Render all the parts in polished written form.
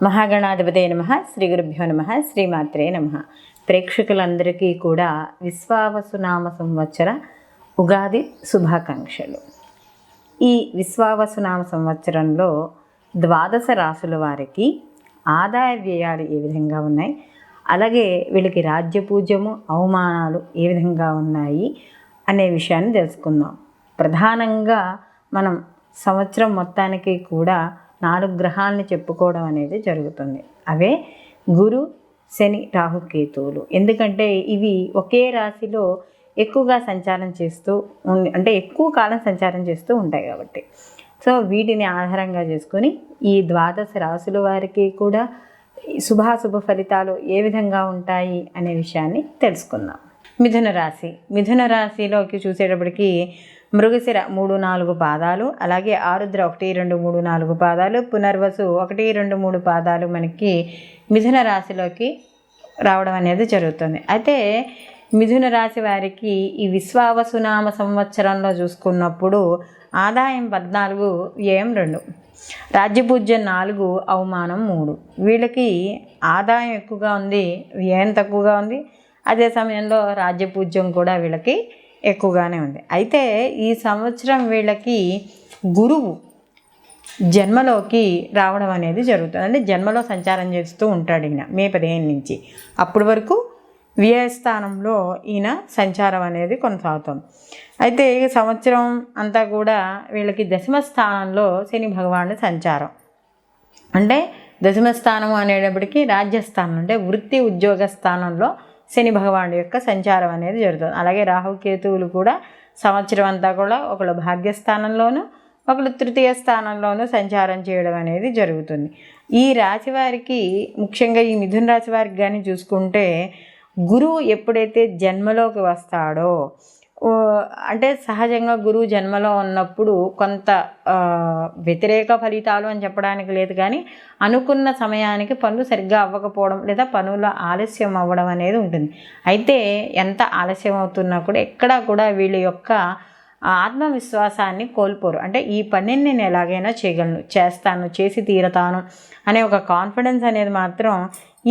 మహాగణాధిపతే నమః. శ్రీ గురుభ్యో నమః. శ్రీమాత్రే నమః. ప్రేక్షకులందరికీ కూడా విశ్వావసునామ సంవత్సర ఉగాది శుభాకాంక్షలు. ఈ విశ్వావసునామ సంవత్సరంలో ద్వాదశ రాసుల వారికి ఆదాయ వ్యయాలు ఏ విధంగా ఉన్నాయి, అలాగే వీళ్ళకి రాజ్యపూజ్యము అవమానాలు ఏ విధంగా ఉన్నాయి అనే విషయాన్ని తెలుసుకుందాం. ప్రధానంగా మనం సంవత్సరం మొత్తానికి కూడా 4 గ్రహాలని చెప్పుకోవడం అనేది జరుగుతుంది. అవే గురు, శని, రాహు, కేతువులు. ఎందుకంటే ఇవి ఒకే రాశిలో ఎక్కువగా సంచారం చేస్తూ అంటే ఎక్కువ కాలం సంచారం చేస్తూ ఉంటాయి కాబట్టి, సో వీటిని ఆధారంగా చేసుకొని ఈ ద్వాదశ రాశుల వారికి కూడా శుభాశుభ ఫలితాలు ఏ విధంగా ఉంటాయి అనే విషయాన్ని తెలుసుకుందాం. మిథున రాశి. మిథున రాశిలోకి చూసేటప్పటికి మృగశిర 3-4 పాదాలు, అలాగే ఆరుద్ర 1-2-3-4 పాదాలు, పునర్వసు 1-2-3 పాదాలు మనకి మిథున రాశిలోకి రావడం అనేది జరుగుతుంది. అయితే మిథున రాశి వారికి ఈ విశ్వావసునామ సంవత్సరంలో చూసుకున్నప్పుడు ఆదాయం 14, వ్యయం 2, రాజ్యపూజ్యం 4, అవమానం 3. వీళ్ళకి ఆదాయం ఎక్కువగా ఉంది, వ్యయం తక్కువగా ఉంది. అదే సమయంలో రాజ్యపూజ్యం కూడా వీళ్ళకి ఎక్కువగానే ఉంది. అయితే ఈ సంవత్సరం వీళ్ళకి గురువు జన్మలోకి రావడం అనేది జరుగుతుంది. అంటే జన్మలో సంచారం చేస్తూ ఉంటాడు ఈయన మే 15 నుంచి. అప్పటి వరకు వ్యయస్థానంలో ఈయన సంచారం అనేది కొనసాగుతుంది. అయితే ఈ సంవత్సరం అంతా కూడా వీళ్ళకి దశమ స్థానంలో శని భగవానుడి సంచారం. అంటే దశమ స్థానం అనేటప్పటికీ రాజ్యస్థానం, అంటే వృత్తి ఉద్యోగ స్థానంలో శని భగవానుడి యొక్క సంచారం అనేది జరుగుతుంది. అలాగే రాహుకేతువులు కూడా సంవత్సరం అంతా కూడా ఒకళ్ళు భాగ్యస్థానంలోనూ ఒకళ్ళు తృతీయ స్థానంలోనూ సంచారం చేయడం అనేది జరుగుతుంది. ఈ రాశి వారికి, ముఖ్యంగా ఈ మిథున రాశి వారికి కానీ చూసుకుంటే, గురువు ఎప్పుడైతే జన్మలోకి వస్తాడో, అంటే సహజంగా గురువు జన్మలో ఉన్నప్పుడు కొంత వ్యతిరేక ఫలితాలు అని చెప్పడానికి లేదు, కానీ అనుకున్న సమయానికి పనులు సరిగ్గా అవ్వకపోవడం లేదా పనుల ఆలస్యం అవ్వడం అనేది ఉంటుంది. అయితే ఎంత ఆలస్యం అవుతున్నా కూడా ఎక్కడా కూడా వీళ్ళ యొక్క ఆత్మవిశ్వాసాన్ని కోల్పోరు. అంటే ఈ పనిని నేను ఎలాగైనా చేయగలను, చేస్తాను, చేసి తీరతాను అనే ఒక కాన్ఫిడెన్స్ అనేది మాత్రం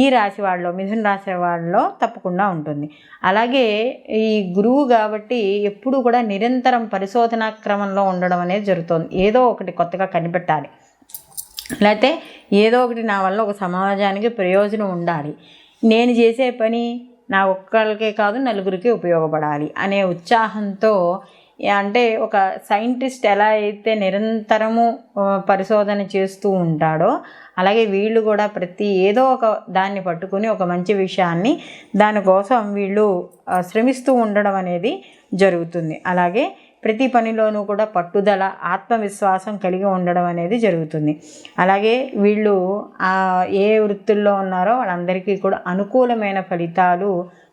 ఈ రాశి వాళ్ళలో, మిథున రాశి వాళ్ళలో తప్పకుండా ఉంటుంది. అలాగే ఈ గురువు కాబట్టి ఎప్పుడు కూడా నిరంతరం పరిశోధనా క్రమంలో ఉండడం అనేది జరుగుతుంది. ఏదో ఒకటి కొత్తగా కనిపెట్టాలి, లేకపోతే ఏదో ఒకటి నా వల్ల ఒక సమాజానికి ప్రయోజనం ఉండాలి, నేను చేసే పని నా ఒక్కరికే కాదు నలుగురికి ఉపయోగపడాలి అనే ఉత్సాహంతో, అంటే ఒక సైంటిస్ట్ ఎలా అయితే నిరంతరము పరిశోధన చేస్తూ ఉంటాడో, అలాగే వీళ్ళు కూడా ఏదో ఒక దాన్ని పట్టుకుని ఒక మంచి విషయాన్ని దానికోసం వీళ్ళు శ్రమిస్తూ ఉండడం అనేది జరుగుతుంది. అలాగే ప్రతి పనిలోనూ కూడా పట్టుదల, ఆత్మవిశ్వాసం కలిగి ఉండడం అనేది జరుగుతుంది. అలాగే వీళ్ళు ఏ వృత్తుల్లో ఉన్నారో వాళ్ళందరికీ కూడా అనుకూలమైన ఫలితాలు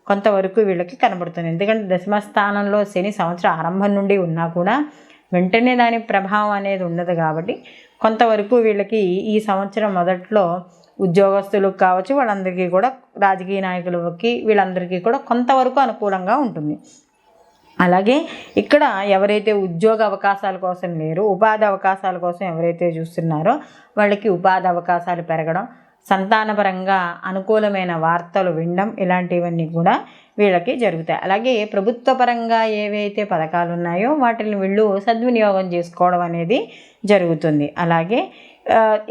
కొంతవరకు వీళ్ళకి కనబడుతుంది. ఎందుకంటే దశమ స్థానంలో శని సంవత్సరం ఆరంభం నుండి ఉన్నా కూడా వెంటనే దాని ప్రభావం అనేది ఉండదు కాబట్టి కొంతవరకు వీళ్ళకి ఈ సంవత్సరం మొదట్లో ఉద్యోగస్తులకు కావచ్చు, వాళ్ళందరికీ కూడా రాజకీయ నాయకులకి వీళ్ళందరికీ కూడా కొంతవరకు అనుకూలంగా ఉంటుంది. అలాగే ఇక్కడ ఎవరైతే ఉద్యోగ అవకాశాల కోసం లేరు, ఉపాధి అవకాశాల కోసం ఎవరైతే చూస్తున్నారో వాళ్ళకి ఉపాధి అవకాశాలు పెరగడం, సంతానపరంగా అనుకూలమైన వార్తలు వినడం, ఇలాంటివన్నీ కూడా వీళ్ళకి జరుగుతాయి. అలాగే ప్రభుత్వ పరంగా ఏవైతే పథకాలు ఉన్నాయో వాటిని వీళ్ళు సద్వినియోగం చేసుకోవడం అనేది జరుగుతుంది. అలాగే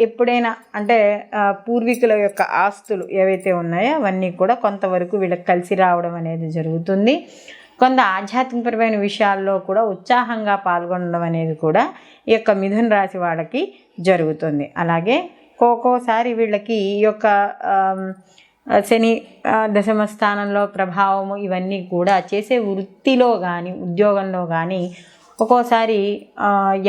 ఎప్పుడైనా అంటే పూర్వీకుల యొక్క ఆస్తులు ఏవైతే ఉన్నాయో అవన్నీ కూడా కొంతవరకు వీళ్ళకి కలిసి రావడం అనేది జరుగుతుంది. కొంత ఆధ్యాత్మికపరమైన విషయాల్లో కూడా ఉత్సాహంగా పాల్గొనడం అనేది కూడా ఈ యొక్క మిథున రాశి వాళ్ళకి జరుగుతుంది. అలాగే ఒక్కోసారి వీళ్ళకి ఈ యొక్క శని దశమ స్థానంలో ప్రభావము ఇవన్నీ కూడా చేసే వృత్తిలో కానీ ఉద్యోగంలో కానీ ఒక్కోసారి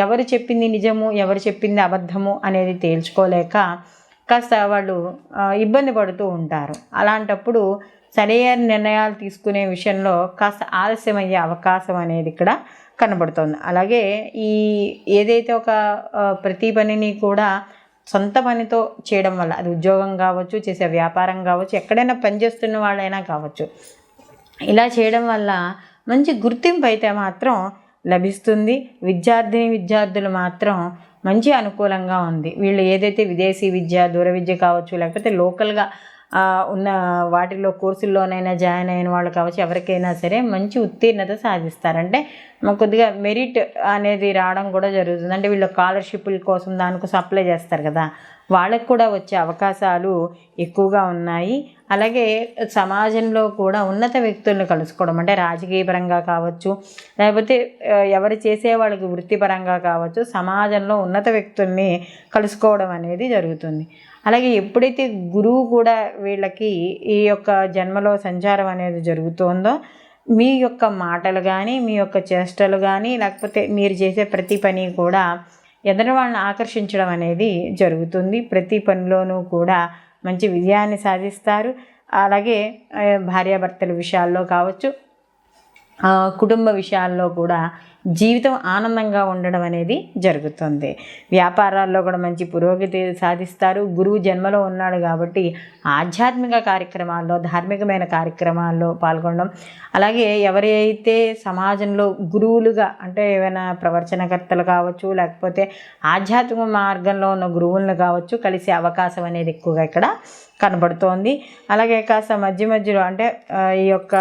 ఎవరు చెప్పింది నిజము, ఎవరు చెప్పింది అబద్ధము అనేది తేల్చుకోలేక కాస్త వాళ్ళు ఇబ్బంది పడుతూ ఉంటారు. అలాంటప్పుడు సరైన నిర్ణయాలు తీసుకునే విషయంలో కాస్త ఆలస్యమయ్యే అవకాశం అనేది ఇక్కడ కనబడుతుంది. అలాగే ఈ ఏదైతే ఒక ప్రతి పనిని కూడా సొంత పనితో చేయడం వల్ల, అది ఉద్యోగం కావచ్చు, చేసే వ్యాపారం కావచ్చు, ఎక్కడైనా పనిచేస్తున్న వాళ్ళైనా కావచ్చు, ఇలా చేయడం వల్ల మంచి గుర్తింపు అయితే మాత్రం లభిస్తుంది. విద్యార్థిని విద్యార్థులు మాత్రం మంచి అనుకూలంగా ఉంది. వీళ్ళు ఏదైతే విదేశీ విద్య, దూర విద్య కావచ్చు, లేకపోతే లోకల్గా ఉన్న వాటిలో కోర్సుల్లోనైనా జాయిన్ అయిన వాళ్ళు కావచ్చు, ఎవరికైనా సరే మంచి ఉత్తీర్ణత సాధిస్తారు. కొద్దిగా మెరిట్ అనేది రావడం కూడా జరుగుతుంది. అంటే వీళ్ళు స్కాలర్షిప్ల కోసం దానికోసం అప్లై చేస్తారు కదా, వాళ్ళకు కూడా వచ్చే అవకాశాలు ఎక్కువగా ఉన్నాయి. అలాగే సమాజంలో కూడా ఉన్నత వ్యక్తులను కలుసుకోవడం, అంటే రాజకీయపరంగా కావచ్చు, లేకపోతే ఎవరు చేసే వాళ్ళకి వృత్తిపరంగా కావచ్చు, సమాజంలో ఉన్నత వ్యక్తుల్ని కలుసుకోవడం అనేది జరుగుతుంది. అలాగే ఎప్పుడైతే గురువు కూడా వీళ్ళకి ఈ యొక్క జన్మలో సంచారం అనేది జరుగుతుందో, మీ యొక్క మాటలు కానీ, మీ యొక్క చేష్టలు కానీ, లేకపోతే మీరు చేసే ప్రతి పని కూడా ఎదుటి వాళ్ళని ఆకర్షించడం అనేది జరుగుతుంది. ప్రతి పనిలోనూ కూడా మంచి విజయాన్ని సాధిస్తారు. అలాగే భార్యాభర్తల విషయాల్లో కావచ్చు, కుటుంబ విషయాల్లో కూడా జీవితం ఆనందంగా ఉండడం అనేది జరుగుతుంది. వ్యాపారాల్లో కూడా మంచి పురోగతి సాధిస్తారు. గురువు జన్మలో ఉన్నాడు కాబట్టి ఆధ్యాత్మిక కార్యక్రమాల్లో, ధార్మికమైన కార్యక్రమాల్లో పాల్గొనడం, అలాగే ఎవరైతే సమాజంలో గురువులుగా, అంటే ఏమైనా ప్రవచనకర్తలు కావచ్చు, లేకపోతే ఆధ్యాత్మిక మార్గంలో ఉన్న గురువులను కావచ్చు, కలిసే అవకాశం అనేది ఎక్కువగా ఇక్కడ కనబడుతోంది. అలాగే కాస్త మధ్యలో అంటే ఈ యొక్క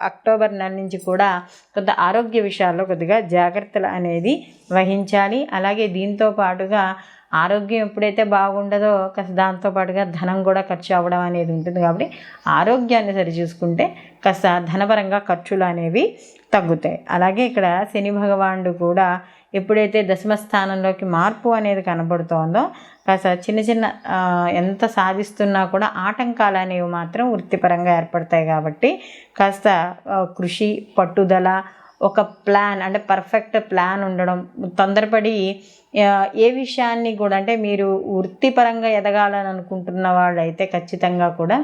అక్టోబర్ నెల నుంచి కూడా కొంత ఆరోగ్య విషయాల్లో కొద్దిగా జాగ్రత్తలు అనేది వహించాలి. అలాగే దీంతో పాటుగా ఆరోగ్యం ఎప్పుడైతే బాగుండదో కాస్త దాంతోపాటుగా ధనం కూడా ఖర్చు అవ్వడం అనేది ఉంటుంది. కాబట్టి ఆరోగ్యాన్ని సరిచూసుకుంటే కాస్త ధనపరంగా ఖర్చులు అనేవి తగ్గుతాయి. అలాగే ఇక్కడ శని భగవానుడు కూడా ఎప్పుడైతే దశమ స్థానంలోకి మార్పు అనేది కనబడుతోందో, కాస్త చిన్న ఎంత సాధిస్తున్నా కూడా ఆటంకాలు అనేవి మాత్రం వృత్తిపరంగా ఏర్పడతాయి. కాబట్టి కాస్త కృషి, పట్టుదల, ఒక ప్లాన్, అంటే పర్ఫెక్ట్ ప్లాన్ ఉండడం, తొందరపడి ఏ విషయాన్ని కూడా, అంటే మీరు వృత్తిపరంగా ఎదగాలని అనుకుంటున్న వాళ్ళైతే ఖచ్చితంగా కూడా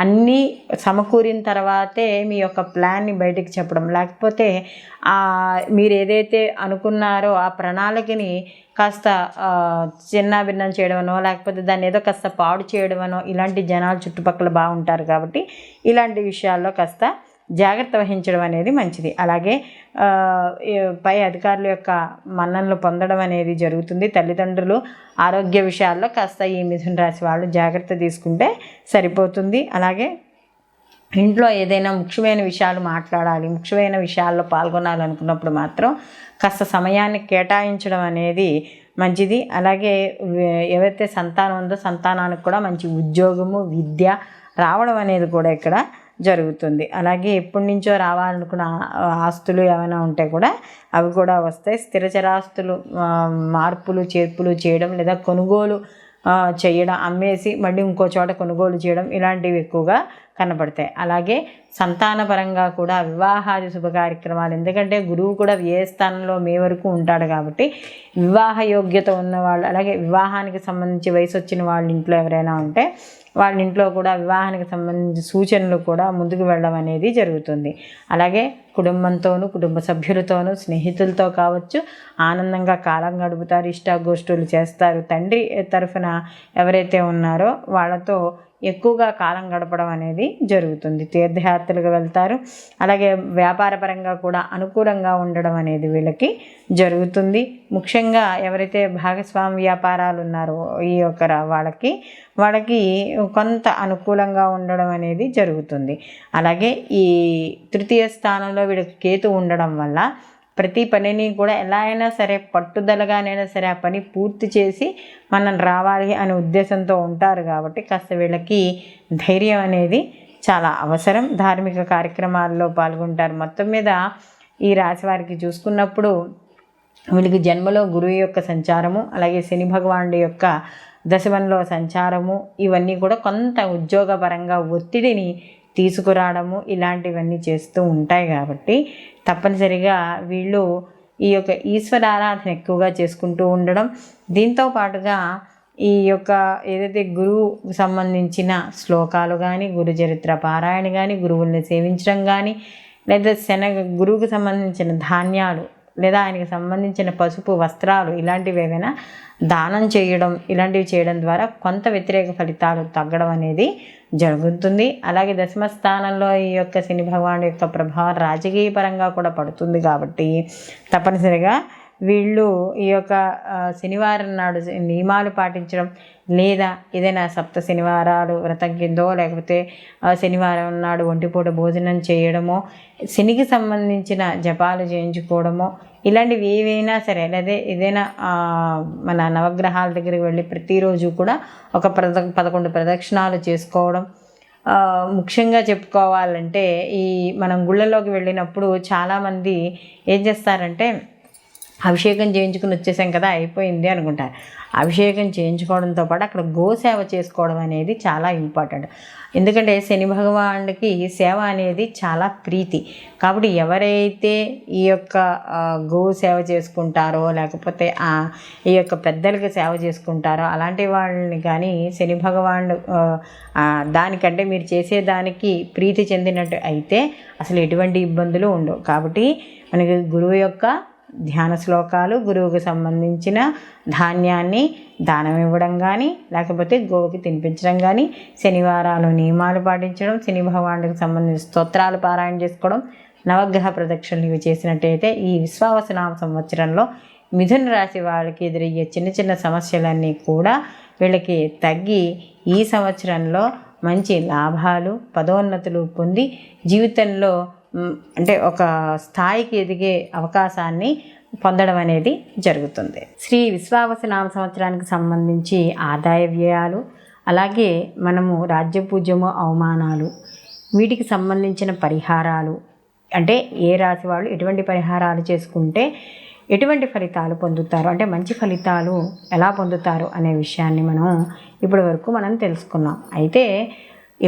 అన్నీ సమకూరిన తర్వాతే మీ యొక్క ప్లాన్ని బయటికి చెప్పడం, లేకపోతే మీరు ఏదైతే అనుకున్నారో ఆ ప్రణాళికని కాస్త చిన్నాభిన్నం చేయడమనో, లేకపోతే దాన్ని ఏదో కాస్త పాడు చేయడమనో, ఇలాంటి జనాలు చుట్టుపక్కల బాగుంటారు. కాబట్టి ఇలాంటి విషయాల్లో కాస్త జాగ్రత్త వహించడం అనేది మంచిది. అలాగే పై అధికారుల యొక్క మన్ననలు పొందడం అనేది జరుగుతుంది. తల్లిదండ్రులు ఆరోగ్య విషయాల్లో కాస్త ఈ మిథున రాశి వాళ్ళు జాగ్రత్త తీసుకుంటే సరిపోతుంది. అలాగే ఇంట్లో ఏదైనా ముఖ్యమైన విషయాలు మాట్లాడాలి, ముఖ్యమైన విషయాల్లో పాల్గొనాలనుకున్నప్పుడు మాత్రం కాస్త సమయాన్ని కేటాయించడం అనేది మంచిది. అలాగే ఎవరైతే సంతానం ఉందో సంతానానికి కూడా మంచి ఉద్యోగము, విద్య రావడం అనేది కూడా ఇక్కడ జరుగుతుంది. అలాగే ఎప్పటి నుంచో రావాలనుకున్న ఆస్తులు ఏమైనా ఉంటే కూడా అవి కూడా వస్తాయి. స్థిరచరాస్తులు మార్పులు చేర్పులు చేయడం, లేదా కొనుగోలు చేయడం, అమ్మేసి మళ్ళీ ఇంకో చోట కొనుగోలు చేయడం, ఇలాంటివి ఎక్కువగా కనబడతాయి. అలాగే సంతానపరంగా కూడా వివాహాది శుభ కార్యక్రమాలు, ఎందుకంటే గురువు కూడా ఏ స్థానంలో మే వరకు ఉంటాడు కాబట్టి వివాహ యోగ్యత ఉన్నవాళ్ళు, అలాగే వివాహానికి సంబంధించి వయసు వచ్చిన వాళ్ళ ఇంట్లో ఎవరైనా ఉంటే వాళ్ళ ఇంట్లో కూడా వివాహానికి సంబంధించి సూచనలు కూడా ముందుకు వెళ్ళడం అనేది జరుగుతుంది. అలాగే కుటుంబంతోనూ, కుటుంబ సభ్యులతోనూ, స్నేహితులతో కావచ్చు ఆనందంగా కాలం గడుపుతారు, ఇష్టాగోష్ఠులు చేస్తారు. తండ్రి తరఫున ఎవరైతే ఉన్నారో వాళ్ళతో ఎక్కువగా కాలం గడపడం అనేది జరుగుతుంది. తీర్థయాత్రలకు వెళ్తారు. అలాగే వ్యాపారపరంగా కూడా అనుకూలంగా ఉండడం అనేది వీళ్ళకి జరుగుతుంది. ముఖ్యంగా ఎవరైతే భాగస్వామి వ్యాపారాలు ఉన్నారో ఈ యొక్క వాళ్ళకి కొంత అనుకూలంగా ఉండడం అనేది జరుగుతుంది. అలాగే ఈ తృతీయ స్థానంలో వీళ్ళకి కేతు ఉండడం వల్ల ప్రతి పనిని కూడా ఎలా అయినా సరే పట్టుదలగానైనా సరే ఆ పని పూర్తి చేసి మనం రావాలి అనే ఉద్దేశంతో ఉంటారు. కాబట్టి కాస్త వీళ్ళకి ధైర్యం అనేది చాలా అవసరం. ధార్మిక కార్యక్రమాల్లో పాల్గొంటారు. మొత్తం మీద ఈ రాశి వారికి చూసుకున్నప్పుడు వీళ్ళకి జన్మలో గురువు యొక్క సంచారము, అలాగే శని భగవానుడి యొక్క దశమంలో సంచారము, ఇవన్నీ కూడా కొంత ఉద్యోగపరంగా ఒత్తిడిని తీసుకురావడము, ఇలాంటివన్నీ చేస్తూ ఉంటాయి. కాబట్టి తప్పనిసరిగా వీళ్ళు ఈ యొక్క ఈశ్వర ఆరాధన ఎక్కువగా చేసుకుంటూ ఉండడం, దీంతో పాటుగా ఈ యొక్క ఏదైతే గురువుకు సంబంధించిన శ్లోకాలు కానీ, గురు చరిత్ర పారాయణ కానీ, గురువుల్ని సేవించడం కానీ, లేదా గురువుకు సంబంధించిన ధాన్యాలు, లేదా ఆయనకి సంబంధించిన పసుపు వస్త్రాలు, ఇలాంటివి ఏవైనా దానం చేయడం, ఇలాంటివి చేయడం ద్వారా కొంత వ్యతిరేక ఫలితాలు తగ్గడం అనేది జరుగుతుంది. అలాగే దశమ స్థానంలో ఈ యొక్క శని భగవానుడి యొక్క ప్రభావం రాజకీయ పరంగా కూడా పడుతుంది. కాబట్టి తప్పనిసరిగా వీళ్ళు ఈ యొక్క శనివారం నాడు నియమాలు పాటించడం, లేదా ఏదైనా సప్త శనివారాలు వ్రతం కిందో లేకపోతే శనివారం నాడు ఒంటిపూట భోజనం చేయడమో, శనికి సంబంధించిన జపాలు చేయించుకోవడమో, ఇలాంటివి ఏవైనా సరే, లేదా ఏదైనా మన నవగ్రహాల దగ్గరికి వెళ్ళి ప్రతిరోజు కూడా ఒక 11 ప్రదక్షిణాలు చేసుకోవడం. ముఖ్యంగా చెప్పుకోవాలంటే ఈ మనం గుళ్ళలోకి వెళ్ళినప్పుడు చాలామంది ఏం చేస్తారంటే అభిషేకం చేయించుకుని వచ్చేసాం కదా అయిపోయింది అనుకుంటారు. అభిషేకం చేయించుకోవడంతో పాటు అక్కడ గోసేవ చేసుకోవడం అనేది చాలా ఇంపార్టెంట్. ఎందుకంటే శని భగవానుడికి సేవ అనేది చాలా ప్రీతి. కాబట్టి ఎవరైతే ఈ యొక్క గోసేవ చేసుకుంటారో, లేకపోతే ఈ యొక్క పెద్దలకి సేవ చేసుకుంటారో, అలాంటి వాళ్ళని కానీ శని భగవానుడు దానికంటే మీరు చేసేదానికి ప్రీతి చెందినట్టు అయితే అసలు ఎటువంటి ఇబ్బందులు ఉండవు. కాబట్టి మనకి గురువు యొక్క ధ్యాన శ్లోకాలు, గురువుకు సంబంధించిన ధాన్యాన్ని దానం ఇవ్వడం కానీ, లేకపోతే గోవుకి తినిపించడం కానీ, శనివారాలు నియమాలు పాటించడం, శని భగవానుడికి సంబంధించిన స్తోత్రాలు పారాయణ చేసుకోవడం, నవగ్రహ ప్రదక్షిణలు ఇవి చేసినట్టయితే ఈ విశ్వావసునామ సంవత్సరంలో మిథున రాశి వాళ్ళకి ఎదురయ్యే చిన్న చిన్న సమస్యలన్నీ కూడా వీళ్ళకి తగ్గి ఈ సంవత్సరంలో మంచి లాభాలు, పదోన్నతులు పొంది జీవితంలో అంటే ఒక స్థాయికి ఎదిగే అవకాశాన్ని పొందడం అనేది జరుగుతుంది. శ్రీ విశ్వావసునామ సంవత్సరానికి సంబంధించి ఆదాయ వ్యయాలు, అలాగే మనము రాజ్యపూజ్యము, అవమానాలు, వీటికి సంబంధించిన పరిహారాలు, అంటే ఏ రాశి వాళ్ళు ఎటువంటి పరిహారాలు చేసుకుంటే ఎటువంటి ఫలితాలు పొందుతారు, అంటే మంచి ఫలితాలు ఎలా పొందుతారు అనే విషయాన్ని ఇప్పటి వరకు మనం తెలుసుకున్నాం. అయితే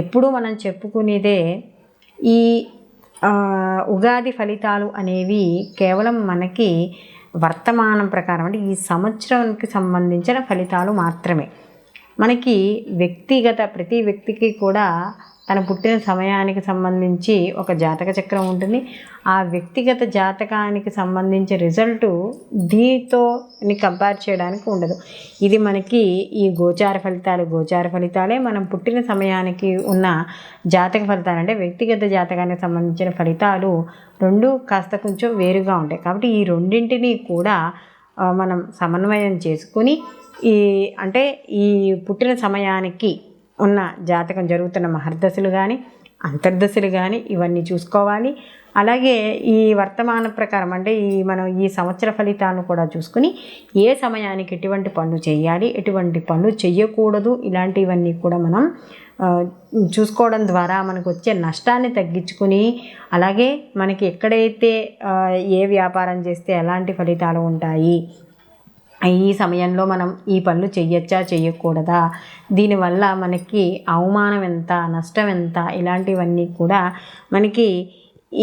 ఎప్పుడూ మనం చెప్పుకునేదే ఈ ఉగాది ఫలితాలు అనేవి కేవలం మనకి వర్తమానం ప్రకారం, అంటే ఈ సంవత్సరానికి సంబంధించిన ఫలితాలు మాత్రమే. మనకి ప్రతి వ్యక్తికి కూడా తన పుట్టిన సమయానికి సంబంధించి ఒక జాతక చక్రం ఉంటుంది. ఆ వ్యక్తిగత జాతకానికి సంబంధించి రిజల్టు దీంతో కంపేర్ చేయడానికి ఉండదు. ఇది మనకి ఈ గోచార ఫలితాలే మనం పుట్టిన సమయానికి ఉన్న జాతక ఫలితాలు, అంటే వ్యక్తిగత జాతకానికి సంబంధించిన ఫలితాలు రెండు కాస్త కొంచెం వేరుగా ఉంటాయి. కాబట్టి ఈ రెండింటినీ కూడా మనం సమన్వయం చేసుకుని ఈ పుట్టిన సమయానికి ఉన్న జాతకం జరుగుతున్న మహర్దశలు కానీ, అంతర్దశలు కానీ ఇవన్నీ చూసుకోవాలి. అలాగే ఈ వర్తమాన ప్రకారం, అంటే మనం ఈ సంవత్సర ఫలితాలను కూడా చూసుకుని ఏ సమయానికి ఎటువంటి పనులు చేయాలి, ఎటువంటి పనులు చేయకూడదు, ఇలాంటివన్నీ కూడా మనం చూసుకోవడం ద్వారా మనకు వచ్చే నష్టాన్ని తగ్గించుకుని, అలాగే మనకి ఎక్కడైతే ఏ వ్యాపారం చేస్తే ఎలాంటి ఫలితాలు ఉంటాయి, ఈ సమయంలో మనం ఈ పనులు చెయ్యొచ్చా చేయకూడదా, దీనివల్ల మనకి అవమానం ఎంత, నష్టం ఎంత, ఇలాంటివన్నీ కూడా మనకి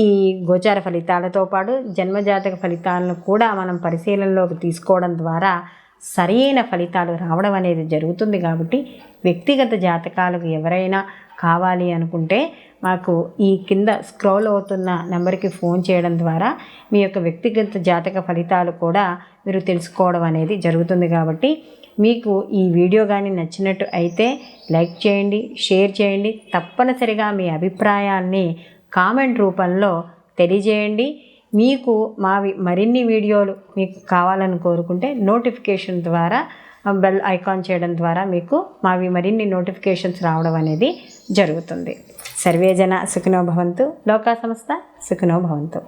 ఈ గోచార ఫలితాలతో పాటు జన్మజాతక ఫలితాలను కూడా మనం పరిశీలనలోకి తీసుకోవడం ద్వారా సరైన ఫలితాలు రావడం అనేది జరుగుతుంది. కాబట్టి వ్యక్తిగత జాతకాలకు ఎవరైనా కావాలి అనుకుంటే మాకు ఈ కింద స్క్రోల్ అవుతున్న నెంబర్కి ఫోన్ చేయడం ద్వారా మీ యొక్క వ్యక్తిగత జాతక ఫలితాలు కూడా మీరు తెలుసుకోవడం అనేది జరుగుతుంది. కాబట్టి మీకు ఈ వీడియో కానీ నచ్చినట్టు అయితే లైక్ చేయండి, షేర్ చేయండి. తప్పనిసరిగా మీ అభిప్రాయాన్ని కామెంట్ రూపంలో తెలియజేయండి. మీకు మరిన్ని వీడియోలు మీకు కావాలని కోరుకుంటే నోటిఫికేషన్ ద్వారా బెల్ ఐకాన్ చేయడం ద్వారా మీకు మరిన్ని నోటిఫికేషన్స్ రావడం అనేది జరుగుతుంది. సర్వే జన సుఖినో భవంతు, లోకా సమస్త సుఖినో భవంతు.